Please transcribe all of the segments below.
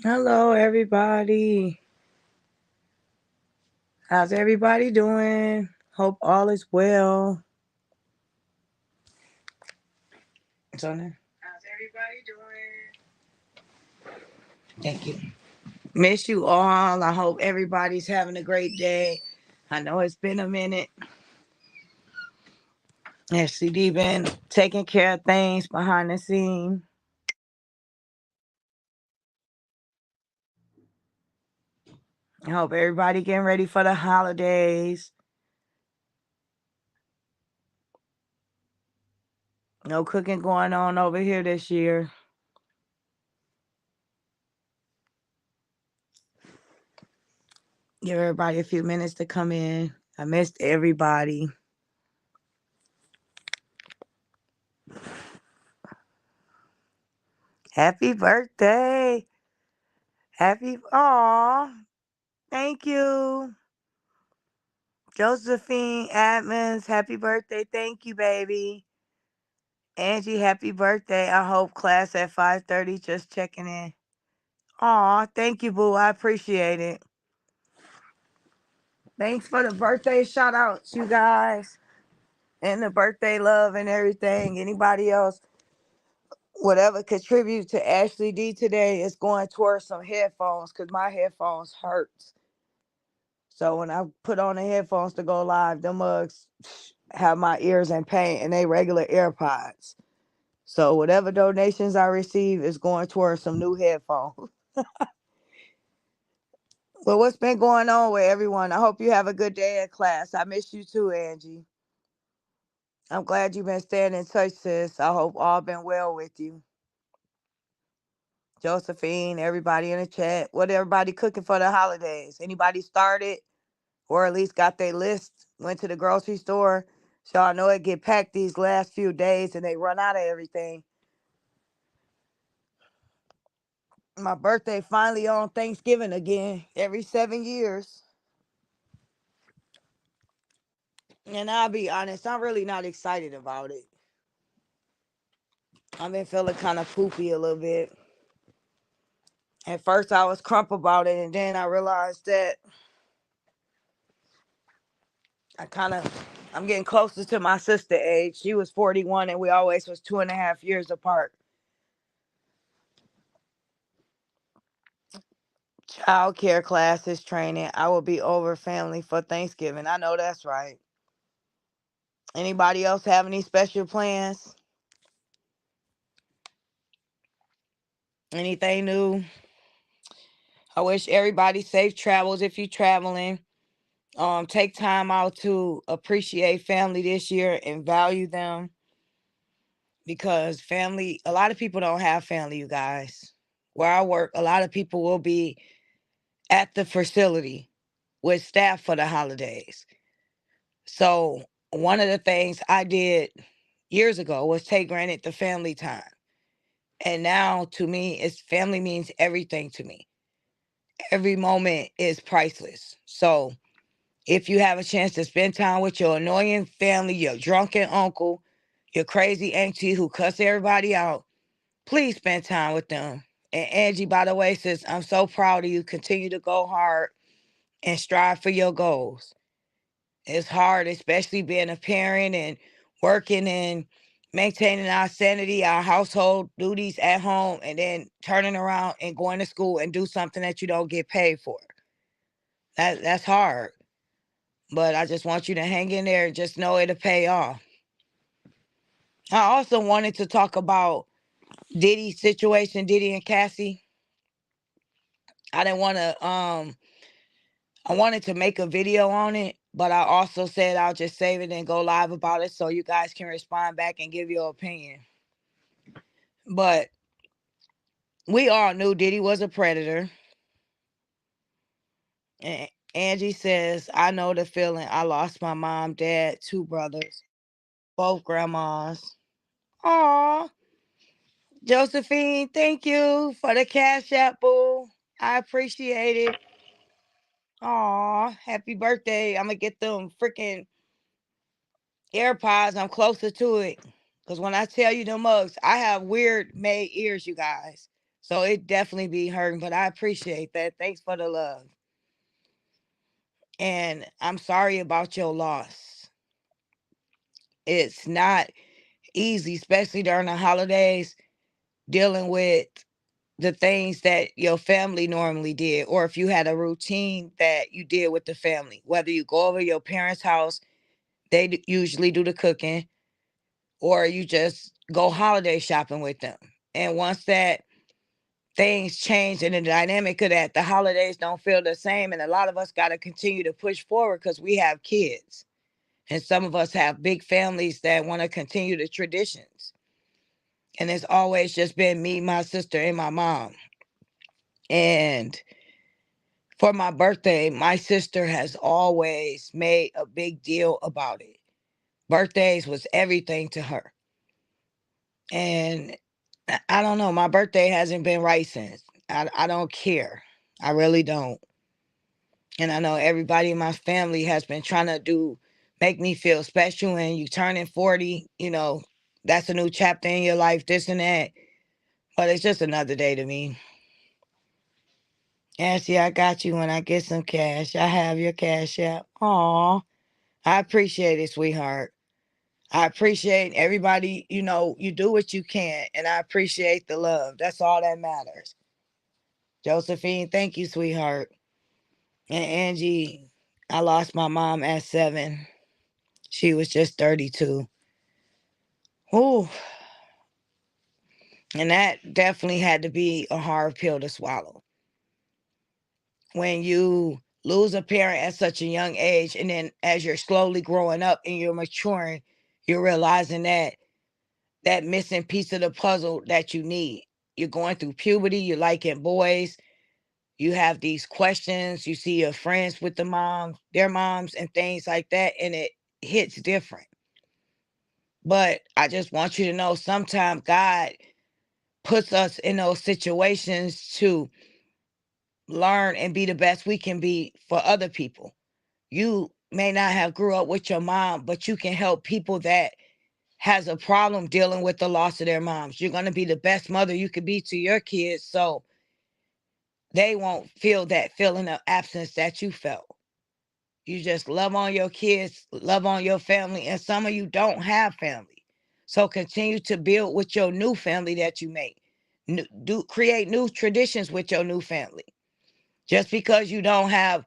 Hello, everybody. How's everybody doing? Hope all is well. It's on there. How's everybody doing? Thank you. Miss you all. I hope everybody's having a great day. I know it's been a minute. SCD been taking care of things behind the scene. I hope everybody getting ready for the holidays. No cooking going on over here this year. Give everybody a few minutes to come in. I missed everybody. Happy birthday. Happy, aw, thank you. Josephine Adams, happy birthday. Thank you, baby. Angie, happy birthday. I hope class at 5:30, just checking in. Aw, thank you, boo. I appreciate it. Thanks for the birthday shout outs, you guys. And the birthday love and everything. Anybody else, whatever contribute to Ashley D today is going towards some headphones because my headphones hurt. So when I put on the headphones to go live, them mugs have my ears in pain and they regular AirPods. So whatever donations I receive is going towards some new headphones. Well, what's been going on with everyone? I hope you have a good day in class. I miss you too, Angie. I'm glad you've been staying in touch, sis. I hope all been well with you. Josephine, everybody in the chat. What everybody cooking for the holidays? Anybody started or at least got their list? Went to the grocery store. So I know it get packed these last few days and they run out of everything. My birthday finally on Thanksgiving again, every 7 years. And I'll be honest, I'm really not excited about it. I've been feeling kind of poopy a little bit. At first I was crump about it, and then I realized that I'm getting closer to my sister age. She was 41 and we always was 2.5 years apart. Child care classes, training. I will be over family for Thanksgiving. I know that's right. Anybody else have any special plans? Anything new? I wish everybody safe travels if you're traveling. Take time out to appreciate family this year and value them because family, a lot of people don't have family, you guys. Where I work, a lot of people will be at the facility with staff for the holidays. So one of the things I did years ago was take granted the family time. And now to me, it's family means everything to me. Every moment is priceless. So if you have a chance to spend time with your annoying family, your drunken uncle, your crazy auntie who cuss everybody out, please spend time with them. And Angie, by the way, says, I'm so proud of you. Continue to go hard and strive for your goals. It's hard, especially being a parent and working and maintaining our sanity, our household duties at home, and then turning around and going to school and do something that you don't get paid for. That's hard. But I just want you to hang in there and just know it'll pay off. I also wanted to talk about Diddy's situation, Diddy and Cassie. I didn't want to I wanted to make a video on it, but I also said I'll just save it and go live about it so you guys can respond back and give your opinion. But we all knew Diddy was a predator. And Angie says, I know the feeling. I lost my mom, dad, two brothers, both grandmas. Aw. Josephine, thank you for the cash app, boo. I appreciate it. Aw, happy birthday. I'm going to get them freaking AirPods. I'm closer to it. Because when I tell you the mugs, I have weird made ears, you guys. So it definitely be hurting, but I appreciate that. Thanks for the love. And I'm sorry about your loss. It's not easy, especially during the holidays, dealing with the things that your family normally did, or if you had a routine that you did with the family, whether you go over your parents' house, they usually do the cooking, or you just go holiday shopping with them. And once that things change and the dynamic of that, the holidays don't feel the same. And a lot of us got to continue to push forward because we have kids. And some of us have big families that want to continue the traditions. And it's always just been me, my sister, and my mom. And for my birthday, my sister has always made a big deal about it. Birthdays was everything to her. And I don't know, my birthday hasn't been right since. I don't care. I really don't. And I know everybody in my family has been trying to make me feel special. And you turning 40, that's a new chapter in your life, this and that. But it's just another day to me. Ashley, I got you when I get some cash. I have your cash app. Aw, I appreciate it, sweetheart. I appreciate everybody, you do what you can. And I appreciate the love. That's all that matters. Josephine, thank you, sweetheart. And Angie, I lost my mom at 7. She was just 32. Ooh. And that definitely had to be a hard pill to swallow. When you lose a parent at such a young age, and then as you're slowly growing up and you're maturing, you're realizing that missing piece of the puzzle that you need. You're going through puberty, you're liking boys, you have these questions, you see your friends with their moms and things like that, and it hits different. But I just want you to know sometimes God puts us in those situations to learn and be the best we can be for other people. You may not have grew up with your mom, but you can help people that has a problem dealing with the loss of their moms. You're going to be the best mother you could be to your kids, so they won't feel that feeling of absence that you felt. You just love on your kids, love on your family, and some of you don't have family. So continue to build with your new family that you make. Create new traditions with your new family. Just because you don't have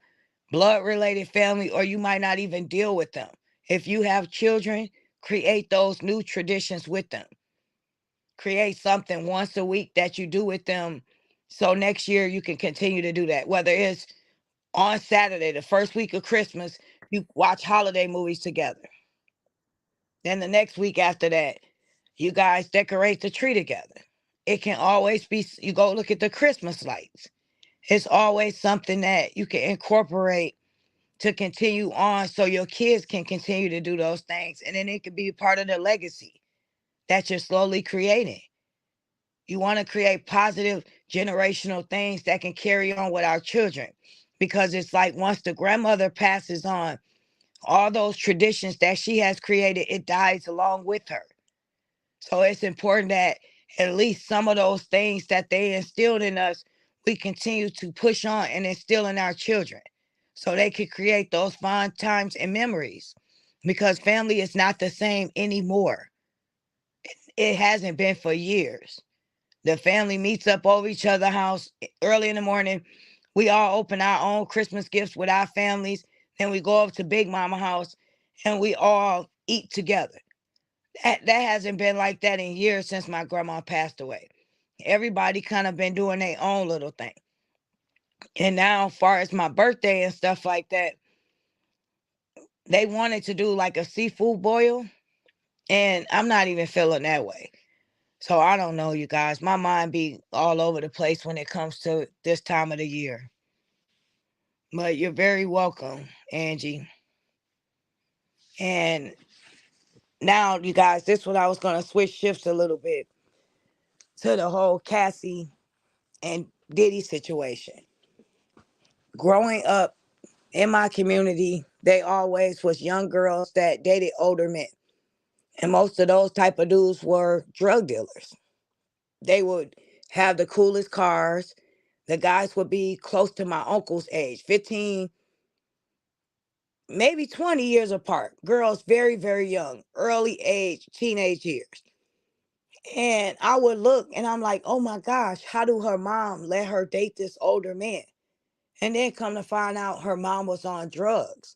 blood related family, or you might not even deal with them. If you have children, create those new traditions with them. Create something once a week that you do with them. So next year you can continue to do that. Whether it's on Saturday, the first week of Christmas, you watch holiday movies together. Then the next week after that, you guys decorate the tree together. It can always be, you go look at the Christmas lights. It's always something that you can incorporate to continue on so your kids can continue to do those things. And then it could be part of the legacy that you're slowly creating. You want to create positive generational things that can carry on with our children. Because it's like once the grandmother passes on, all those traditions that she has created, it dies along with her. So it's important that at least some of those things that they instilled in us, we continue to push on and instill in our children so they can create those fond times and memories. Because family is not the same anymore. It hasn't been for years. The family meets up over each other's house early in the morning. We all open our own Christmas gifts with our families. Then we go over to Big Mama house and we all eat together. That hasn't been like that in years since my grandma passed away. Everybody kind of been doing their own little thing. And now, as far as my birthday and stuff like that, they wanted to do like a seafood boil, and I'm not even feeling that way. So I don't know, you guys. My mind be all over the place when it comes to this time of the year. But you're very welcome, Angie. And now, you guys, this is what I was going to switch shifts a little bit to the whole Cassie and Diddy situation. Growing up in my community, they always was young girls that dated older men. And most of those type of dudes were drug dealers. They would have the coolest cars. The guys would be close to my uncle's age, 15, maybe 20 years apart. Girls very, very young, early age, teenage years. And I would look and I'm like, oh my gosh, how do her mom let her date this older man? And then come to find out her mom was on drugs.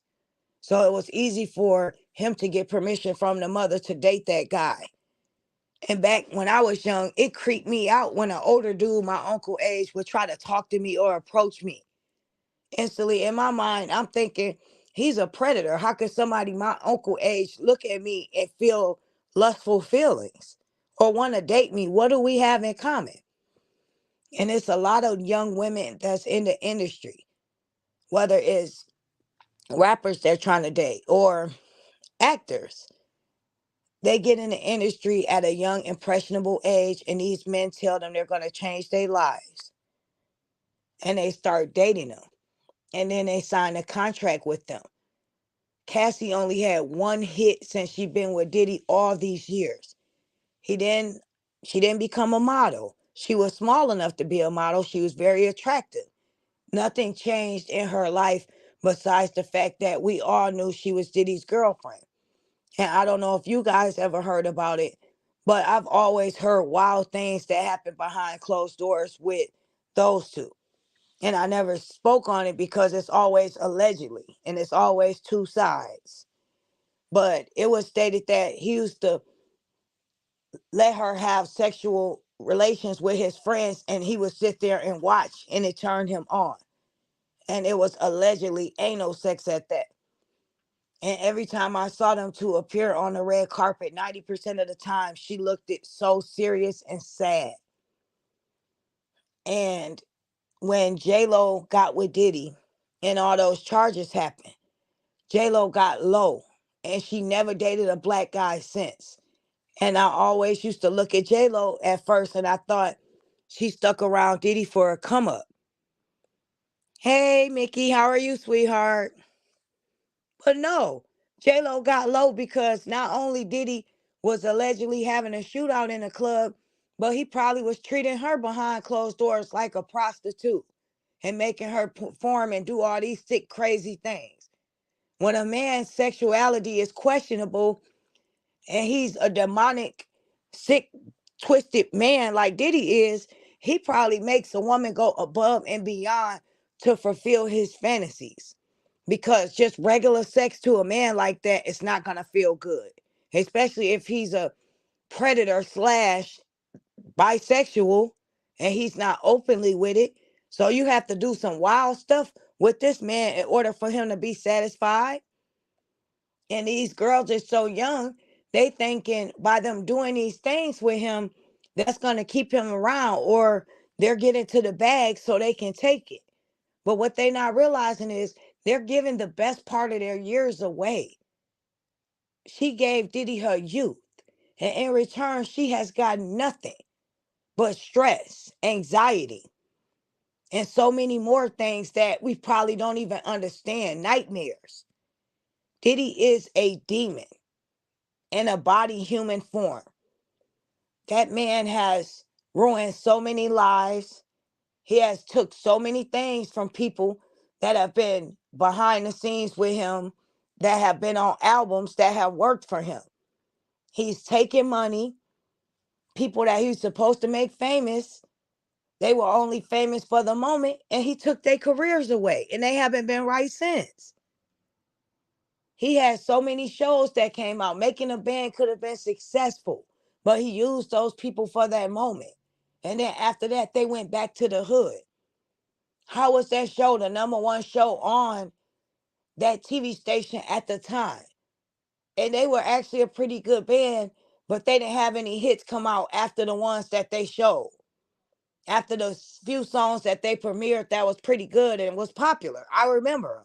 So it was easy for him to get permission from the mother to date that guy. And back when I was young, it creeped me out when an older dude my uncle age would try to talk to me or approach me. Instantly in my mind, I'm thinking, he's a predator. How could somebody my uncle age look at me and feel lustful feelings or want to date me? What do we have in common? And it's a lot of young women that's in the industry, whether it's rappers they're trying to date or actors. They get in the industry at a young, impressionable age, and these men tell them they're going to change their lives. And they start dating them. And then they sign a contract with them. Cassie only had one hit since she been with Diddy all these years. He didn't she didn't become a model. She was small enough to be a model. She was very attractive. Nothing changed in her life besides the fact that we all knew she was Diddy's girlfriend. And I don't know if you guys ever heard about it, but I've always heard wild things that happen behind closed doors with those two. And I never spoke on it because it's always allegedly and it's always two sides. But it was stated that he used to let her have sexual relations with his friends and he would sit there and watch and it turned him on. And it was allegedly anal sex at that. And every time I saw them two appear on the red carpet, 90% of the time she looked it so serious and sad. And when J-Lo got with Diddy and all those charges happened, J-Lo got low and she never dated a black guy since. And I always used to look at J-Lo at first and I thought she stuck around Diddy for a come up. Hey, Mickey, how are you, sweetheart? But no, J-Lo got low because not only Diddy was allegedly having a shootout in a club, but he probably was treating her behind closed doors like a prostitute and making her perform and do all these sick, crazy things. When a man's sexuality is questionable and he's a demonic, sick, twisted man like Diddy is, he probably makes a woman go above and beyond to fulfill his fantasies. Because just regular sex to a man like that is not going to feel good, especially if he's a predator slash bisexual and he's not openly with it. So you have to do some wild stuff with this man in order for him to be satisfied. And these girls are so young, they thinking by them doing these things with him, that's going to keep him around or they're getting to the bag so they can take it. But what they not realizing is they're giving the best part of their years away. She gave Diddy her youth, and in return, she has gotten nothing but stress, anxiety, and so many more things that we probably don't even understand. Nightmares. Diddy is a demon in a body human form. That man has ruined so many lives. He has took so many things from people that have been behind the scenes with him, that have been on albums that have worked for him. He's taken money. People that he's supposed to make famous, they were only famous for the moment, and he took their careers away, and they haven't been right since. He had so many shows that came out. Making a Band could have been successful, but he used those people for that moment. And then after that, they went back to the hood. How was that show the number one show on that TV station at the time? And they were actually a pretty good band, but they didn't have any hits come out after the ones that they showed. After the few songs that they premiered that was pretty good and was popular. I remember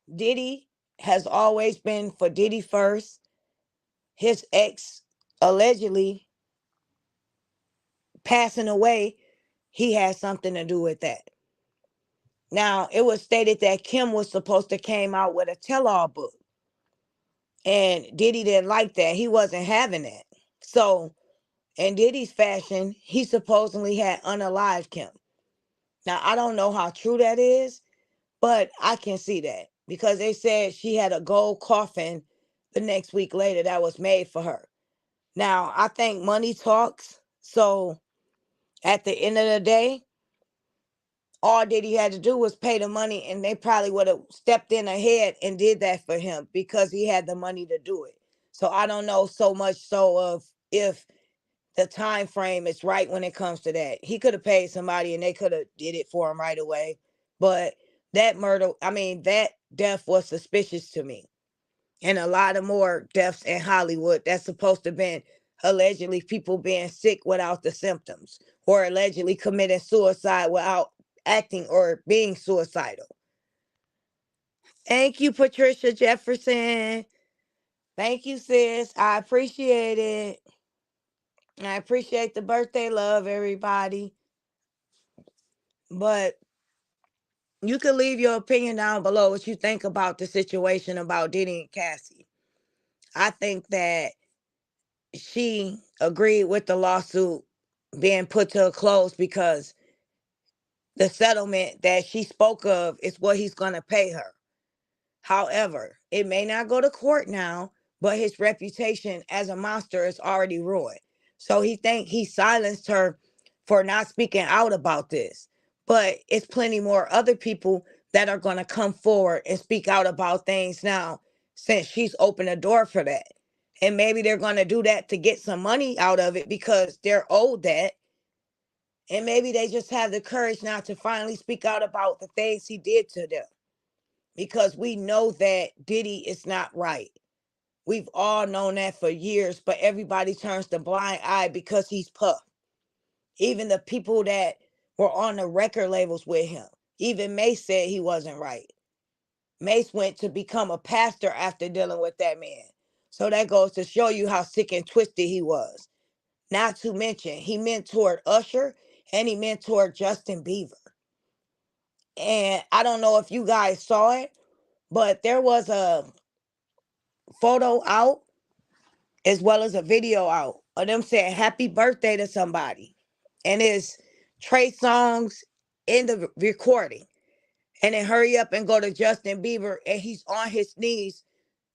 them. Diddy has always been for Diddy first. His ex allegedly passing away, he had something to do with that. Now, it was stated that Kim was supposed to came out with a tell-all book. And Diddy didn't like that. He wasn't having that. So In Diddy's fashion, he supposedly had unalived Kim. Now, I don't know how true that is, but I can see that because they said she had a gold coffin the next week later that was made for her. Now, I think money talks. So at the end of the day, all Diddy had to do was pay the money, and they probably would have stepped in ahead and did that for him because he had the money to do it. So I don't know so much so of if the time frame is right when it comes to that. He could have paid somebody and they could have did it for him right away. But that murder, I mean, that death was suspicious to me. And a lot of more deaths in Hollywood that's supposed to have been allegedly people being sick without the symptoms or allegedly committing suicide without acting or being suicidal. Thank you, Patricia Jefferson. Thank you, sis. I appreciate it. I appreciate the birthday love, everybody. But you can leave your opinion down below what you think about the situation about Diddy and Cassie. I think that she agreed with the lawsuit being put to a close because the settlement that she spoke of is what he's going to pay her. However, it may not go to court now, but his reputation as a monster is already ruined. So he silenced her for not speaking out about this. But it's plenty more other people that are going to come forward and speak out about things now since she's opened a door for that. And maybe they're going to do that to get some money out of it because they're owed that. And maybe they just have the courage now to finally speak out about the things he did to them because we know that Diddy is not right. We've all known that for years, but everybody turns the blind eye because he's Puff. Even the people that were on the record labels with him, even Mace said he wasn't right. Mace went to become a pastor after dealing with that man. So that goes to show you how sick and twisted he was. Not to mention, he mentored Usher and he mentored Justin Bieber. And I don't know if you guys saw it, but there was a photo out as well as a video out of them saying happy birthday to somebody. And it's Trey Songz in the recording. And then hurry up and go to Justin Bieber and he's on his knees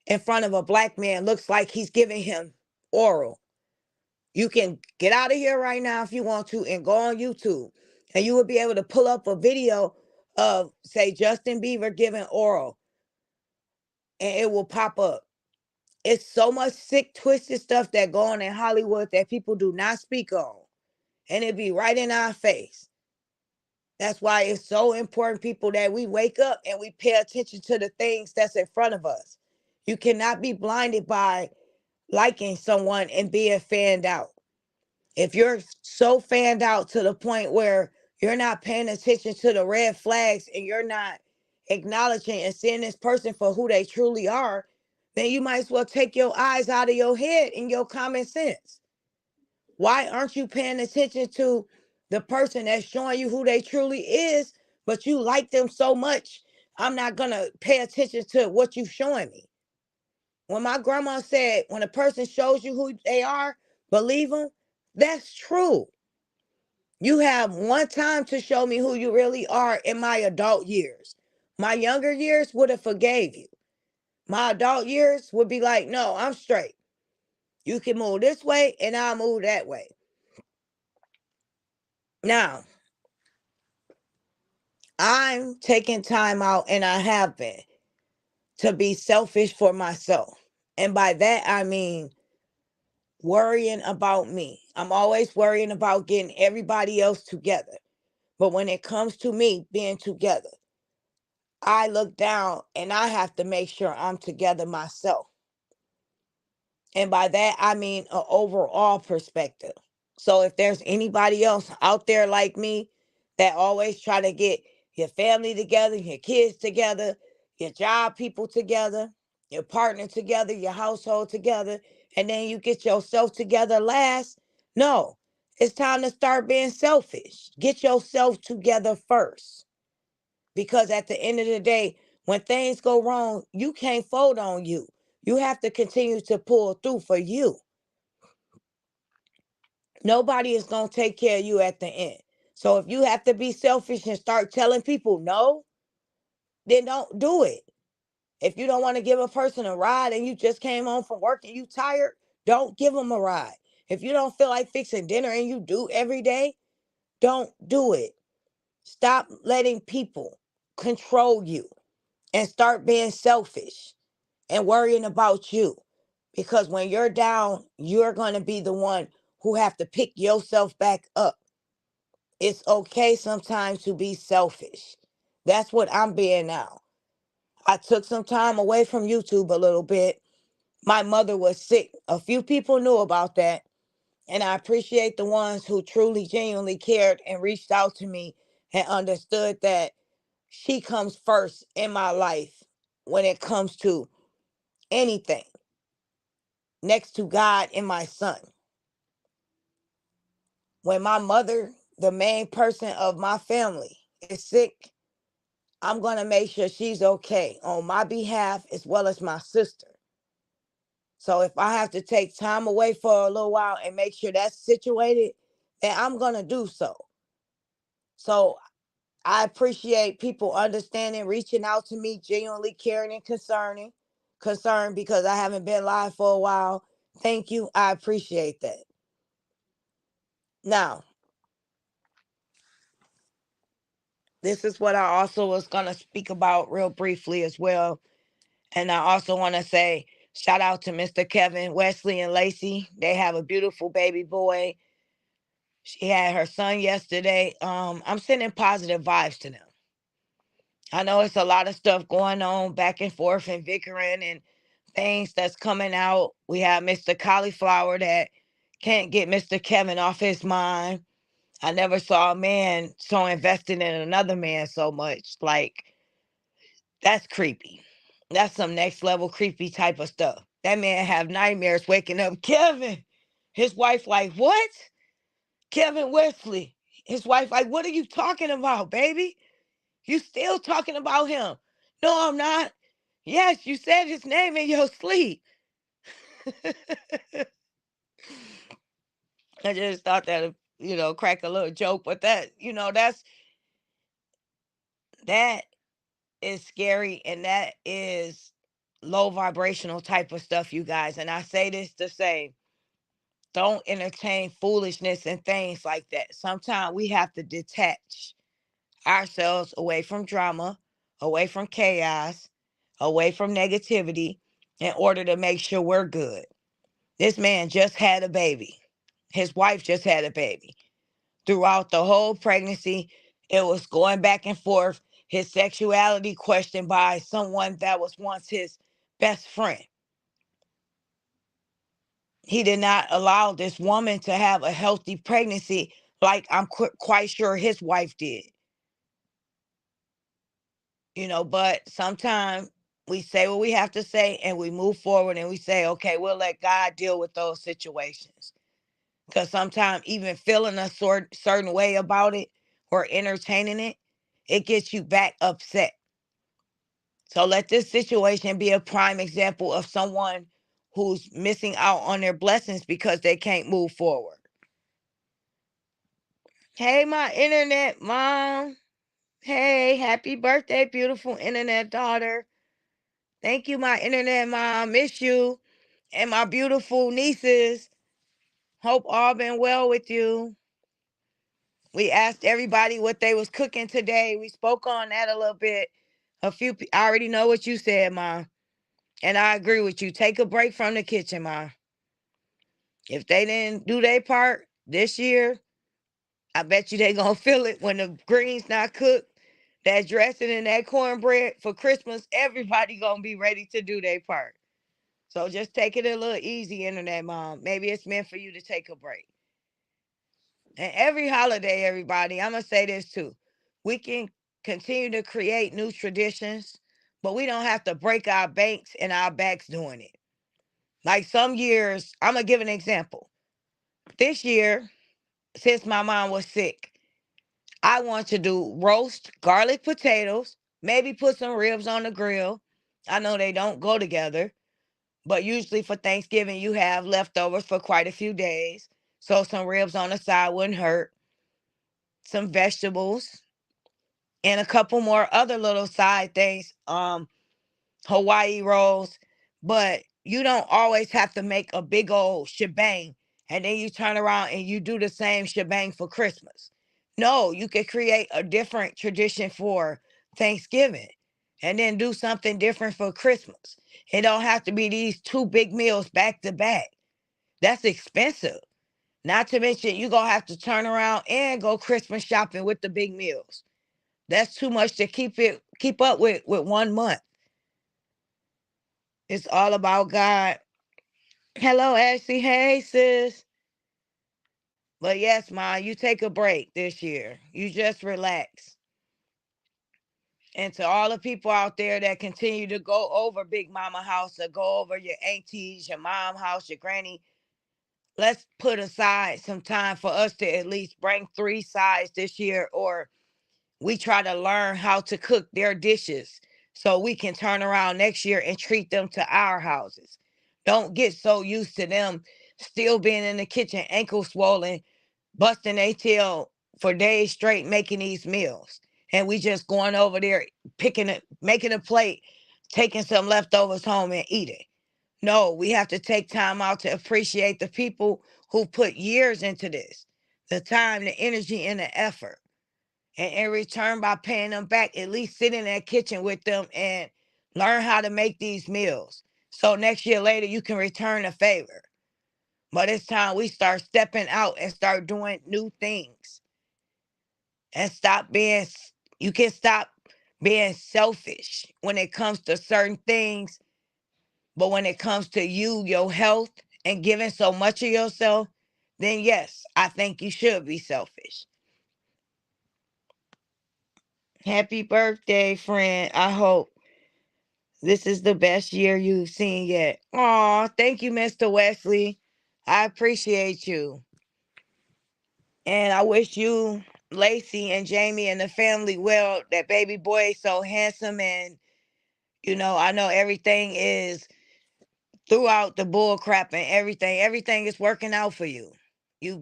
in front of a black man. Looks like he's giving him oral. You can get out of here right now if you want to and go on YouTube. And you will be able to pull up a video of, say, Justin Bieber giving oral. And it will pop up. It's so much sick, twisted stuff that go on in Hollywood that people do not speak on. And it be right in our face. That's why it's so important, people, that we wake up and we pay attention to the things that's in front of us. You cannot be blinded by liking someone and being fanned out. If you're so fanned out to the point where you're not paying attention to the red flags and you're not acknowledging and seeing this person for who they truly are, then you might as well take your eyes out of your head and your common sense. Why aren't you paying attention to the person that's showing you who they truly is, but you like them so much? I'm not going to pay attention to what you're showing me. When my grandma said, when a person shows you who they are, believe them, that's true. You have one time to show me who you really are in my adult years. My younger years would have forgave you. My adult years would be like, no, I'm straight. You can move this way and I'll move that way. Now, I'm taking time out, and I have been, to be selfish for myself. And by that, I mean worrying about me. I'm always worrying about getting everybody else together. But when it comes to me being together, I look down and I have to make sure I'm together myself. And by that, I mean an overall perspective. So if there's anybody else out there like me that always try to get your family together, your kids together, your job people together, your partner together, your household together, and then you get yourself together last, no, it's time to start being selfish. Get yourself together first. Because at the end of the day, when things go wrong, you can't fold on you. You have to continue to pull through for you. Nobody is going to take care of you at the end. So if you have to be selfish and start telling people no, then don't do it. If you don't want to give a person a ride and you just came home from work and you tired, don't give them a ride. If you don't feel like fixing dinner and you do every day, don't do it. Stop letting people control you and start being selfish and worrying about you. Because when you're down, you're going to be the one who have to pick yourself back up. It's okay sometimes to be selfish. That's what I'm being now. I took some time away from YouTube a little bit. My mother was sick. A few people knew about that. And I appreciate the ones who truly, genuinely cared and reached out to me and understood that she comes first in my life when it comes to anything, next to God and my son. When my mother, the main person of my family, is sick, I'm going to make sure she's okay on my behalf as well as my sister. So if I have to take time away for a little while and make sure that's situated, then I'm going to do so. So I appreciate people understanding, reaching out to me, genuinely caring and concerned because I haven't been live for a while. Thank you. I appreciate that. Now, this is what I also was going to speak about real briefly as well. And I also want to say shout out to Mr. Kevin, Wesley, and Lacey. They have a beautiful baby boy. She had her son yesterday. I'm sending positive vibes to them. I know it's a lot of stuff going on back and forth and bickering and things that's coming out. We have Mr. Cauliflower that can't get Mr. Kevin off his mind. I never saw a man so invested in another man so much. Like, that's creepy. That's some next level creepy type of stuff. That man have nightmares waking up. Kevin, his wife like, what? Kevin Wesley. His wife like, what are you talking about, baby? You still talking about him? No, I'm not. Yes, you said his name in your sleep. I just thought that, crack a little joke, but that is scary, and that is low vibrational type of stuff, you guys. And I say this to say, don't entertain foolishness and things like that. Sometimes we have to detach ourselves away from drama, away from chaos, away from negativity in order to make sure we're good. This man just had a baby. His wife just had a baby. Throughout the whole pregnancy, it was going back and forth. His sexuality questioned by someone that was once his best friend. He did not allow this woman to have a healthy pregnancy like I'm quite sure his wife did. But sometimes we say what we have to say and we move forward and we say, okay, we'll let God deal with those situations. Because sometimes even feeling a certain way about it or entertaining it, it gets you back upset. So let this situation be a prime example of someone who's missing out on their blessings because they can't move forward. Hey, my internet mom. Hey, happy birthday, beautiful internet daughter. Thank you, my internet mom. Miss you. And my beautiful nieces. Hope all been well with you. We asked everybody what they was cooking today. We spoke on that a little bit. I already know what you said, Mom. And I agree with you. Take a break from the kitchen, Mom. If they didn't do their part this year, I bet you they gonna feel it when the greens not cooked. That dressing and that cornbread for Christmas, everybody gonna be ready to do their part. So just take it a little easy, internet mom. Maybe it's meant for you to take a break. And every holiday, everybody, I'm gonna say this too. We can continue to create new traditions, but we don't have to break our banks and our backs doing it. Like some years, I'm gonna give an example. This year, since my mom was sick, I want to do roast garlic potatoes, maybe put some ribs on the grill. I know they don't go together, but usually for Thanksgiving, you have leftovers for quite a few days. So some ribs on the side wouldn't hurt, some vegetables, and a couple more other little side things. Hawaii rolls, but you don't always have to make a big old shebang and then you turn around and you do the same shebang for Christmas. No, you could create a different tradition for Thanksgiving and then do something different for Christmas. It don't have to be these two big meals back to back. That's expensive. Not to mention you gonna have to turn around and go Christmas shopping with the big meals. That's too much to keep up with 1 month. It's all about God. Hello, Ashley. Hey, sis. But yes, Ma, you take a break this year. You just relax. And to all the people out there that continue to go over Big Mama house or go over your aunties, your mom house, your granny, let's put aside some time for us to at least bring 3 sides this year, or we try to learn how to cook their dishes so we can turn around next year and treat them to our houses. Don't get so used to them still being in the kitchen, ankle swollen, busting their tail for days straight making these meals. And we just going over there, picking it, making a plate, taking some leftovers home and eating. No, we have to take time out to appreciate the people who put years into this, the time, the energy, and the effort. And in return, by paying them back, at least sit in that kitchen with them and learn how to make these meals. So next year later, you can return a favor. But it's time we start stepping out and start doing new things and you can stop being selfish when it comes to certain things. But when it comes to you, your health, and giving so much of yourself, then yes, I think you should be selfish. Happy birthday, friend. I hope this is the best year you've seen yet. Aw, thank you, Mr. Wesley. I appreciate you. And I wish you, Lacey, and Jamie and the family well. That baby boy is so handsome. And, I know everything is throughout the bull crap and everything. Everything is working out for you. You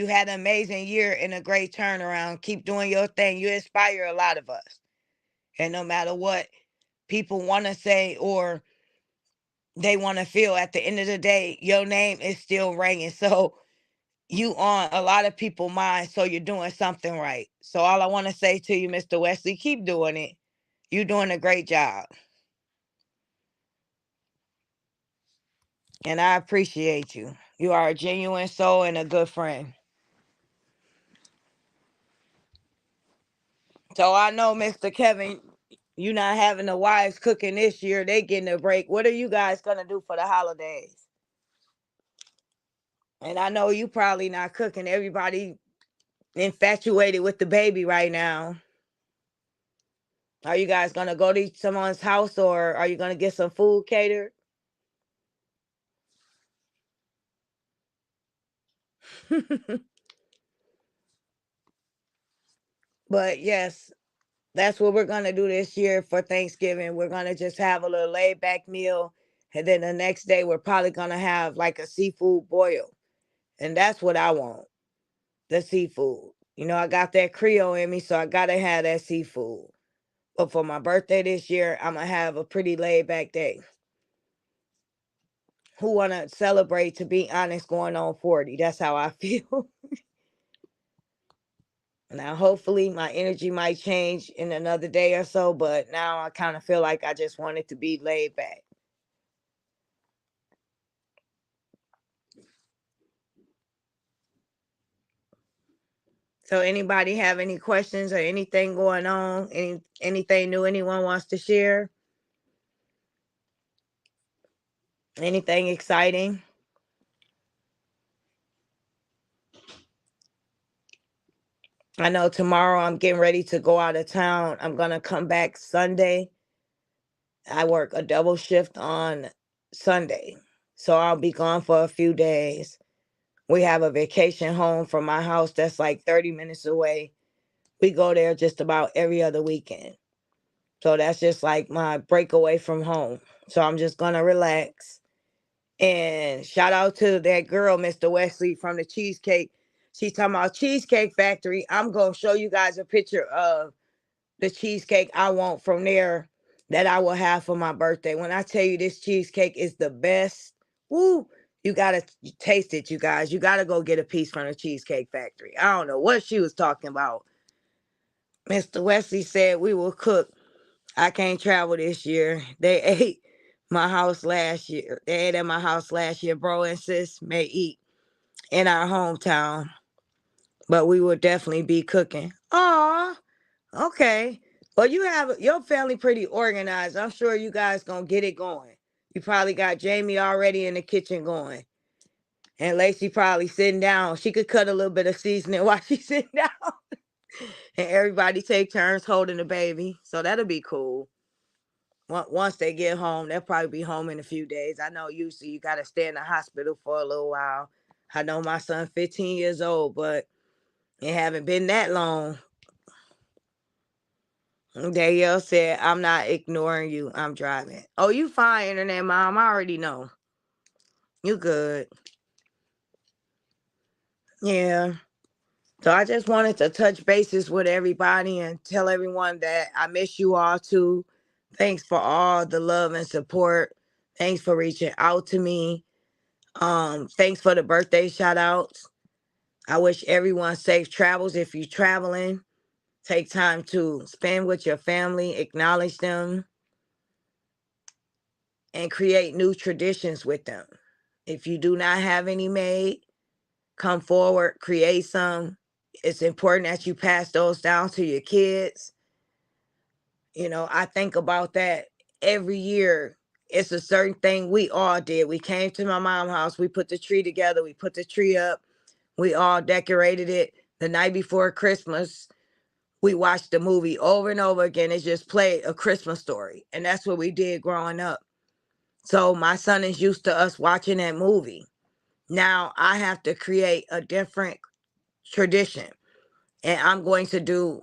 had an amazing year and a great turnaround. Keep doing your thing. You inspire a lot of us. And no matter what people want to say or they want to feel, at the end of the day, your name is still ringing. So you on a lot of people's minds, so you're doing something right. So all I want to say to you, Mr. Wesley, keep doing it. You're doing a great job. And I appreciate you. You are a genuine soul and a good friend. So I know, Mr. Kevin, you not having the wives cooking this year. They getting a break. What are you guys going to do for the holidays? And I know you probably not cooking. Everybody infatuated with the baby right now. Are you guys going to go to someone's house, or are you going to get some food catered? But yes, that's what we're going to do this year for Thanksgiving. We're going to just have a little laid back meal. And then the next day, we're probably going to have like a seafood boil. And that's what I want, the seafood. I got that Creole in me, so I got to have that seafood. But for my birthday this year, I'm going to have a pretty laid back day. Who want to celebrate, to be honest, going on 40? That's how I feel. Now, hopefully, my energy might change in another day or so, but now I kind of feel like I just want it to be laid back. So, anybody have any questions or anything going on? Anything new anyone wants to share? Anything exciting? I know tomorrow I'm getting ready to go out of town. I'm going to come back Sunday. I work a double shift on Sunday. So I'll be gone for a few days. We have a vacation home from my house that's like 30 minutes away. We go there just about every other weekend. So that's just like my breakaway from home. So I'm just going to relax And shout out to that girl, Mr. Wesley from the Cheesecake. She's talking about Cheesecake Factory. I'm going to show you guys a picture of the cheesecake I want from there that I will have for my birthday. When I tell you this cheesecake is the best, woo, you got to taste it, you guys. You got to go get a piece from the Cheesecake Factory. I don't know what she was talking about. Mr. Wesley said we will cook. I can't travel this year. They ate my house last year. They ate at my house last year. Bro and sis may eat in our hometown, but we will definitely be cooking. Aw, okay. Well, you have your family pretty organized. I'm sure you guys gonna get it going. You probably got Jamie already in the kitchen going. And Lacey probably sitting down. She could cut a little bit of seasoning while she's sitting down. And everybody take turns holding the baby. So that'll be cool. Once they get home, they'll probably be home in a few days. I know usually you got to stay in the hospital for a little while. I know my son 15 years old, but it haven't been that long. Danielle said, I'm not ignoring you. I'm driving. Oh, you fine, internet mom. I already know. You good. Yeah. So I just wanted to touch bases with everybody and tell everyone that I miss you all too. Thanks for all the love and support. Thanks for reaching out to me. Thanks for the birthday shout outs. I wish everyone safe travels if you're traveling. Take time to spend with your family, acknowledge them, and create new traditions with them. If you do not have any made, come forward, create some. It's important that you pass those down to your kids. You know, I think about that every year. It's a certain thing we all did. We came to my mom's house, we put the tree together, we put the tree up, we all decorated it. The night before Christmas, we watched the movie over and over again. It just played A Christmas Story. And that's what we did growing up. So my son is used to us watching that movie. Now I have to create a different tradition. And I'm going to do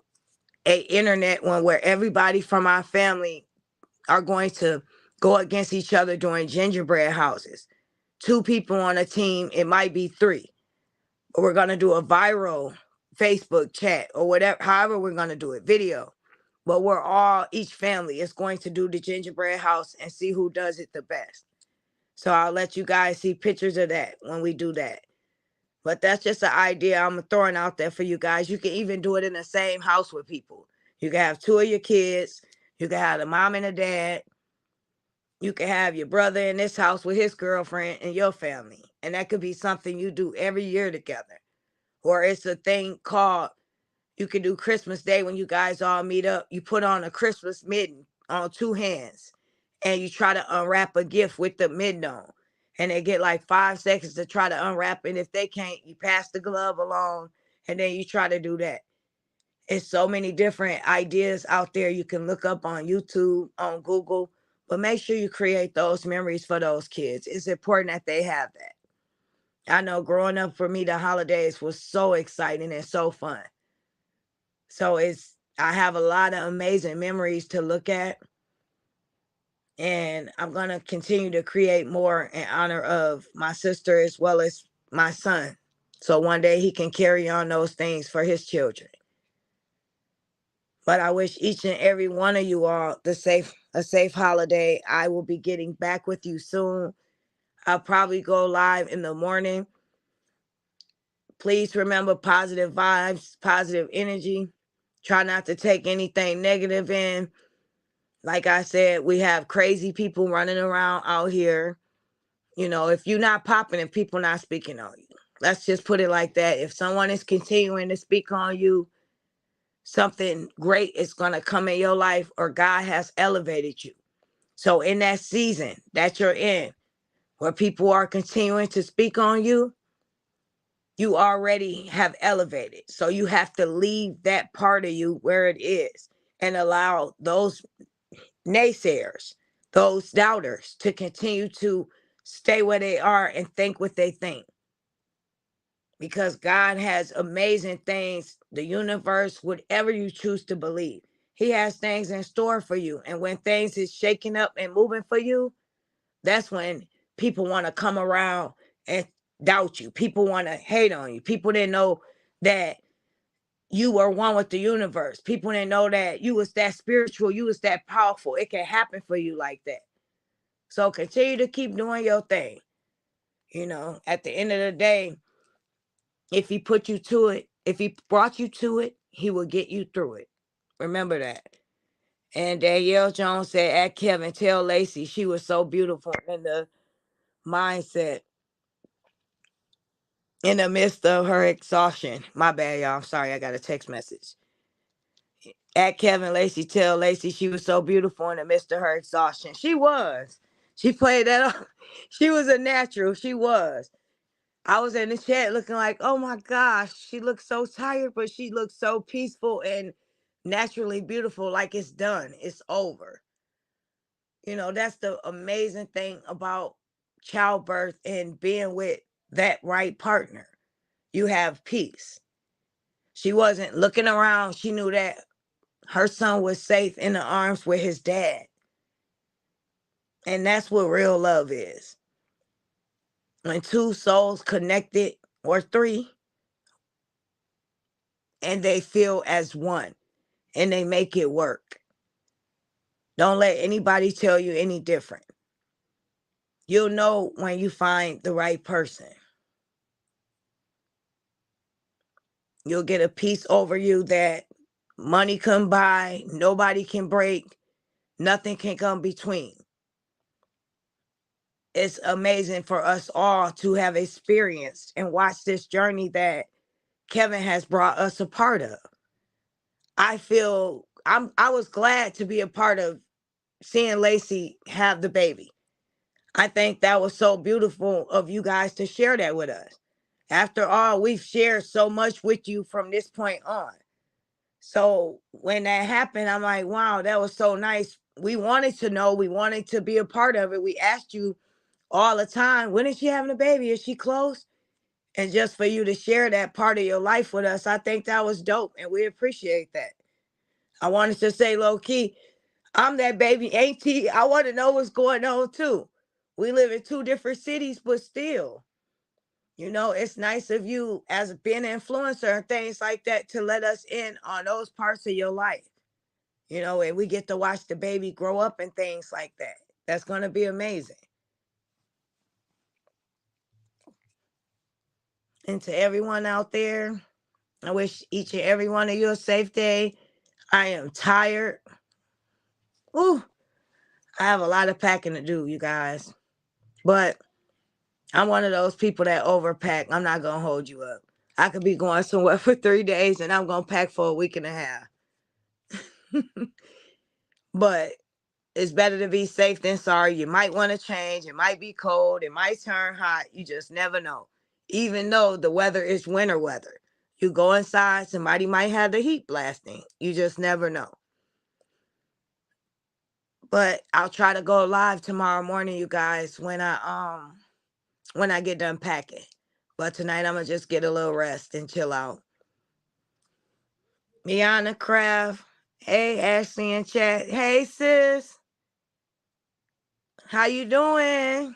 a internet one where everybody from our family are going to go against each other doing gingerbread houses. 2 people on a team, it might be 3. Or we're going to do a viral Facebook chat or whatever, however we're going to do it, video. But we're all, each family is going to do the gingerbread house and see who does it the best. So I'll let you guys see pictures of that when we do that. But that's just an idea I'm throwing out there for you guys. You can even do it in the same house with people. You can have 2 of your kids. You can have the mom and the dad. You can have your brother in this house with his girlfriend and your family. And that could be something you do every year together. Or it's a thing called, you can do Christmas Day when you guys all meet up. You put on a Christmas mitten on 2 hands and you try to unwrap a gift with the mitten on. And they get like 5 seconds to try to unwrap it. And if they can't, you pass the glove along and then you try to do that. It's so many different ideas out there you can look up on YouTube, on Google, but make sure you create those memories for those kids. It's important that they have that. I know growing up for me, the holidays was so exciting and so fun. So I have a lot of amazing memories to look at. And I'm going to continue to create more in honor of my sister as well as my son. So one day he can carry on those things for his children. But I wish each and every one of you all a safe holiday. I will be getting back with you soon. I'll probably go live in the morning. Please remember positive vibes, positive energy. Try not to take anything negative in. Like I said, we have crazy people running around out here. You know, if you're not popping and people not speaking on you, let's just put it like that. If someone is continuing to speak on you, something great is going to come in your life or God has elevated you. So in that season that you're in, where people are continuing to speak on you, you already have elevated. So you have to leave that part of you where it is and allow those naysayers, those doubters to continue to stay where they are and think what they think. Because God has amazing things, the universe, whatever you choose to believe. He has things in store for you. And when things is shaking up and moving for you, that's when people want to come around and doubt you. People want to hate on you. People didn't know that you were one with the universe. People didn't know that you was that spiritual, you was that powerful. It can happen for you like that. So continue to keep doing your thing. You know, at the end of the day, if he put you to it, if he brought you to it, he will get you through it. Remember that. And Danielle Jones said, at Kevin, tell Lacey she was so beautiful in the mindset in the midst of her exhaustion. My bad, y'all. I'm sorry. I got a text message. At Kevin, Lacey, tell Lacey she was so beautiful in the midst of her exhaustion. She was. She played that up. She was a natural. She was. I was in the chat looking like, oh my gosh, she looks so tired, but she looks so peaceful and naturally beautiful, like it's done. It's over. You know, that's the amazing thing about childbirth and being with that right partner. You have peace. She wasn't looking around. She knew that her son was safe in the arms with his dad. And that's what real love is. When two souls connected, or three, and they feel as one and they make it work. Don't let anybody tell you any different. You'll know when you find the right person. You'll get a peace over you that money can buy, nobody can break, nothing can come between. It's amazing for us all to have experienced and watched this journey that Kevin has brought us a part of. I was glad to be a part of seeing Lacey have the baby. I think that was so beautiful of you guys to share that with us. After all, we've shared so much with you from this point on. So when that happened, I'm like, wow, that was so nice. We wanted to know, we wanted to be a part of it. We asked you all the time, when is she having a baby? Is she close? And just for you to share that part of your life with us, I think that was dope. And we appreciate that. I wanted to say low key, I'm that baby auntie. I want to know what's going on too. We live in two different cities, but still, you know, it's nice of you as being an influencer and things like that to let us in on those parts of your life. You know, and we get to watch the baby grow up and things like that. That's going to be amazing. And to everyone out there, I wish each and every one of you a safe day. I am tired. Ooh, I have a lot of packing to do, you guys. But I'm one of those people that overpack. I'm not going to hold you up. I could be going somewhere for 3 days and I'm going to pack for a week and a half. But it's better to be safe than sorry. You might want to change. It might be cold. It might turn hot. You just never know. Even though the weather is winter weather, you go inside, somebody might have the heat blasting. You just never know. But I'll try to go live tomorrow morning, you guys, when I get done packing. But tonight I'm gonna just get a little rest and chill out. Miana Craft. Hey, Ashley in chat. Hey, sis. How you doing?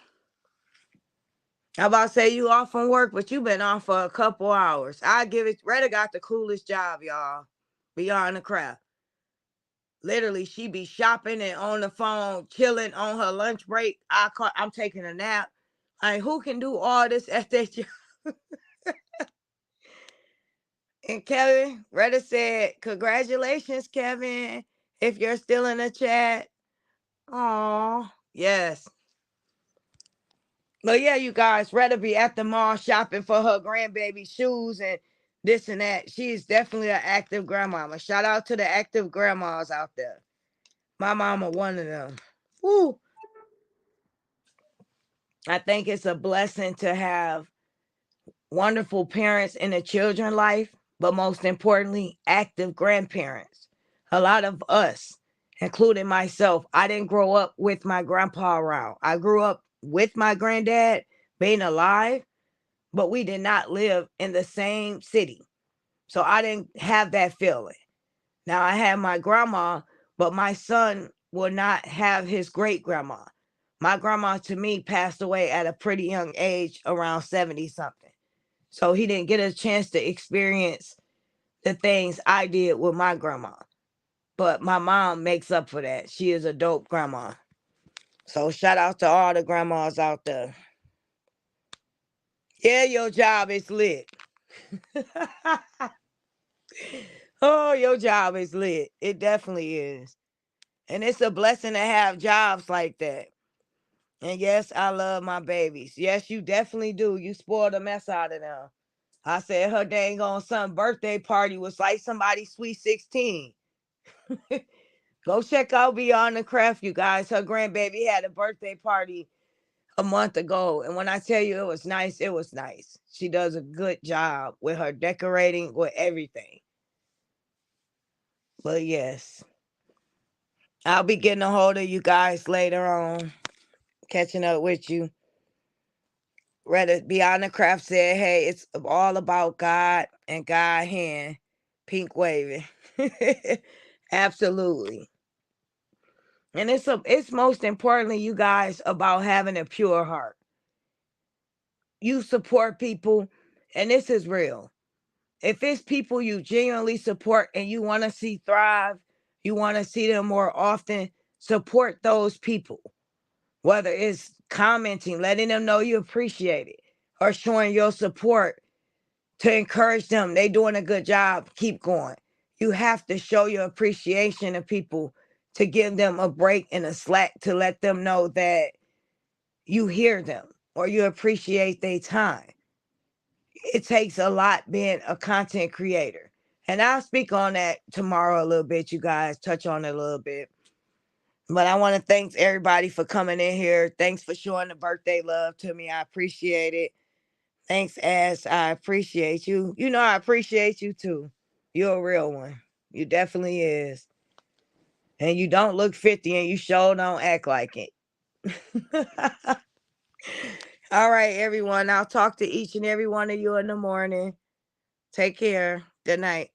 I about to say you off from work, but you been off for a couple hours. I give it. Retta got the coolest job, y'all. Beyond the Craft. Literally, she be shopping and on the phone, chilling on her lunch break. I'm taking a nap. Like, who can do all this at their job? And Kevin, Retta said, congratulations, Kevin, if you're still in the chat. Oh, yes. But yeah, you guys, Retta be at the mall shopping for her grandbaby shoes and this and that. She's definitely an active grandmama. Shout out to the active grandmas out there. My mama, one of them. Woo. I think it's a blessing to have wonderful parents in a children's life, but most importantly, active grandparents. A lot of us, including myself, I didn't grow up with my grandpa around. I grew up with my granddad being alive, but we did not live in the same city. So I didn't have that feeling. Now I had my grandma, but my son will not have his great grandma. My grandma, to me, passed away at a pretty young age, around 70 something. So he didn't get a chance to experience the things I did with my grandma. But my mom makes up for that. She is a dope grandma. So shout out to all the grandmas out there. Yeah, your job is lit. Oh, your job is lit. It definitely is. And it's a blessing to have jobs like that. And yes, I love my babies. Yes, you definitely do. You spoil the mess out of them. I said her dang on son birthday party was like somebody's sweet 16. Go check out Beyond the Craft, you guys. Her grandbaby had a birthday party a month ago. And when I tell you it was nice, it was nice. She does a good job with her decorating, with everything. But yes, I'll be getting a hold of you guys later on, catching up with you. Reddit Beyond the Craft said, hey, it's all about God and God hand. Pink waving. Absolutely. And it's most importantly, you guys, about having a pure heart. You support people, and this is real. If it's people you genuinely support and you want to see thrive, you want to see them more often, support those people. Whether it's commenting, letting them know you appreciate it, or showing your support to encourage them. They doing a good job. Keep going. You have to show your appreciation to people, to give them a break and a slack, to let them know that you hear them or you appreciate their time. It takes a lot being a content creator. And I'll speak on that tomorrow a little bit, you guys, touch on it a little bit. But I want to thank everybody for coming in here. Thanks for showing the birthday love to me. I appreciate it. Thanks, Ash. I appreciate you. You know I appreciate you too. You're a real one. You definitely is. And you don't look 50 and you sure don't act like it. All right, everyone. I'll talk to each and every one of you in the morning. Take care. Good night.